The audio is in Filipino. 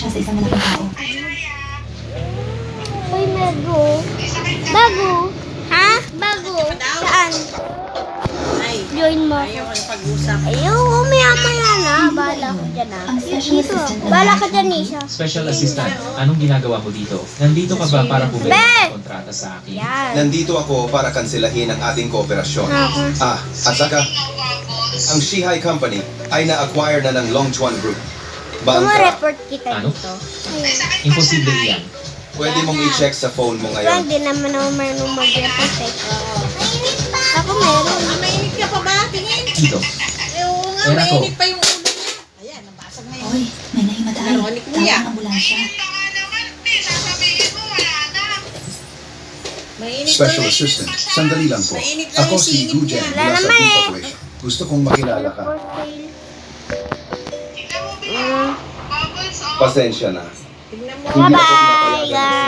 siya sa isang malaking tao. Uy, bago. Bago. Ha? Bago. Saan? Ay, Join mo. ayaw ka pag-usap. Ayaw, maya-maya na. Bahala ko dyan ah. Ang special Dito. assistant na Bahala ka dyan, Nisha. Special Assistant, anong ginagawa mo dito? Nandito ka ba para bumili ng kontrata sa akin? Yan. Nandito ako para kansilahin ang ating kooperasyon. At saka, ang Shihai Company ay na-acquire na ng Longchuan Group. Bangka, Report kita Ano? dito. Imposible yan. pwede mong i-check sa phone mo Ito, ngayon. hindi naman ako marunong mag-report eh. Ako meron. Ah, mainit ka pa ba? Tingin. Dito. Eh, oo nga, Pero ako. mainit pa yung ulo niya. Ayan, nabasag na yun. Hoy, may nahimatay. Ano, ni Kuya? Tawag ang ambulansya. Mainit Special ulit. Assistant, sandali lang po. Mainit lang Ako yung si singit Gu niya. Jen Wala mula sa naman Blue eh. Corporation. Gusto kong makilala ka. Report fail. Pasensya na. Tignan mo. Hindi ako Bye-bye, napayagan ng guys.